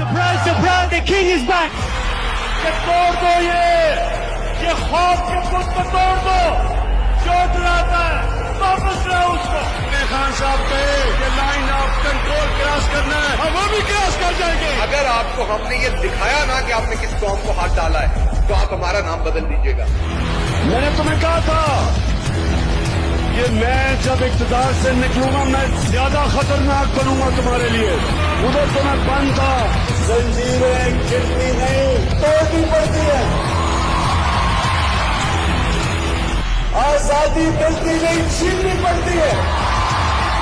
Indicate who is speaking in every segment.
Speaker 1: Surprise, the king is back.
Speaker 2: توڑ دو یہ خوف کے بت کو توڑ دو جو ڈراتا ہے واپس لاؤ اس کو. خان صاحب کہے کہ لائن آف کنٹرول کراس کرنا ہے اور وہ بھی کراس کر جائیں گے.
Speaker 3: اگر آپ کو ہم نے یہ دکھایا نا کہ آپ نے کس قوم کو ہاتھ ڈالا ہے تو آپ ہمارا نام بدل دیجیے گا.
Speaker 2: میں نے تمہیں کہا تھا کہ میں جب اقتدار سے نکلوں گا میں زیادہ خطرناک بنوں گا تمہارے لیے. ادھر تو میں بند تھا. زنجیریں گرتی نہیں توڑنی پڑتی ہے. آزادی ملتی نہیں چھیننی پڑتی ہے.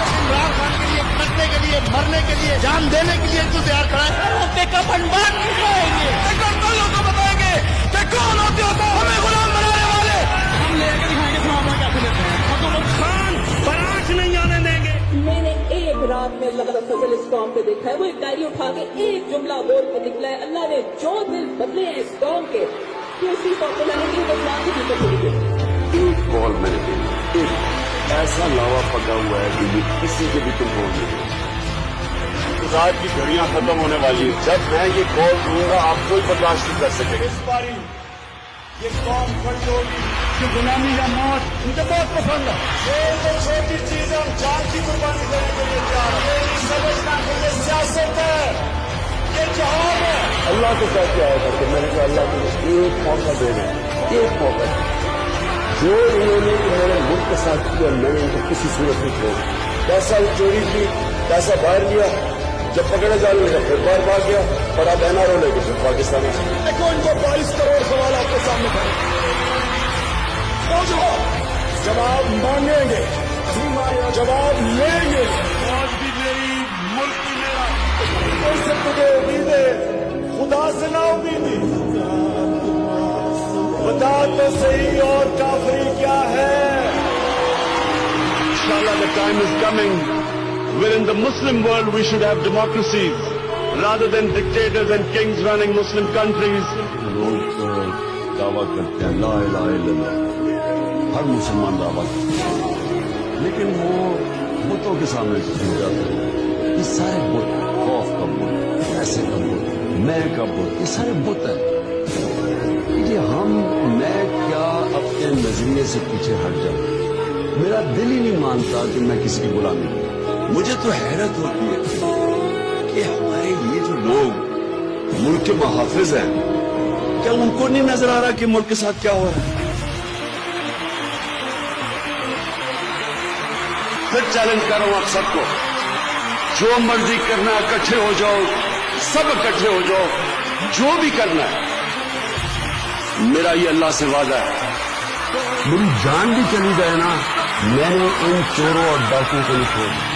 Speaker 4: عمران خان کے لیے کٹنے کے لیے مرنے کے لیے جان دینے کے لیے تو تیار کھڑا ہے. روپے کا بنڈار کھلائیں گے کلوں کو بتائیں گے کہ کون ہوتے ہوتا ہمیں غلام بنانے والے. ہم لے کے دکھائیں گے تمہارا کیسے لیتے ہیں. حکومت خان براش نہیں آنے دیں گے.
Speaker 5: میں نے ایک رات میں اللہ کا فضل اس قوم پہ دیکھا ہے. وہ ایک ڈائری اٹھا کے ایک جملہ بول کے نکلا ہے. اللہ نے جو دل بدلے ہیں اس قوم کے کہ اسی پاپولرٹی کو اسلام کے پیچھے چھوڑ دیا.
Speaker 2: ایک کال میں نے دی. ایک ایسا لاوا پکا ہوا ہے کہ یہ کسی کے بھی کنٹرول نہیں ہے. انتظار کی گھڑیاں ختم ہونے والی ہیں. جب میں یہ کال دوں گا آپ کوئی برداشت نہیں کر سکے. اس باری یہ قوم کھڑی ہوگی کہ غلامی یا موت ان کو بہت پسند ہے. یہ چھوٹی چیز ہم جان کی قربانی دینے کے لیے تیار ہیں. یہ سمجھنا کہ یہ سیاست ہے یہ جہاد ہے. اللہ کو کہہ کے آیا تھا کہ میں نے کہا اللہ کو ایک موقع دے دیں. ایک موقع جو انہوں نے میرے ملک کے ساتھ کیا میں نے ان کو کسی صورت نہیں چھوڑا. پیسہ چوری کی پیسہ باہر لیا جب پکڑے جانے لگا پھر باہر بھاگ گیا. بڑا بہنا رو لے کے پھر پاکستان میں دیکھو ان کو 22 کروڑ سوال آپ کے سامنے کھڑے. جواب مانگیں گے جواب لیں گے. آج بھی میری ملک بھی میرا. سے تجھے امیدیں خدا سے نا امیدی. بتا تو صحیح اور کافری کیا ہے. Inshallah the time is coming where in the Muslim world we should have democracies rather than dictators and kings running Muslim countries. لوگ دعویٰ کرتے ہیں لا الہ الا اللہ. ہر مسلمان دعویٰ کرتے ہیں لیکن وہ بتوں کے سامنے سے جھک جاتے ہیں. یہ سارے بت خوف کا بت ایسے کا بت میں کا بت یہ سارے بت ہیں. میں کیا اپنے نظریے سے پیچھے ہٹ جاؤں. میرا دل ہی نہیں مانتا کہ میں کسی کی غلامی کروں. مجھے تو حیرت ہوتی ہے کہ ہمارے یہ جو لوگ ملک کے محافظ ہیں کیا ان کو نہیں نظر آ رہا کہ ملک کے ساتھ کیا ہو رہا ہے. پھر چیلنج کر رہا ہوں آپ سب کو جو مرضی کرنا ہے اکٹھے ہو جاؤ. سب اکٹھے ہو جاؤ جو بھی کرنا ہے. میرا یہ اللہ سے وعدہ ہے میری جان بھی چلی جائے نا میں نے ان چوروں اور ڈاکوؤں کو نہیں چھوڑا.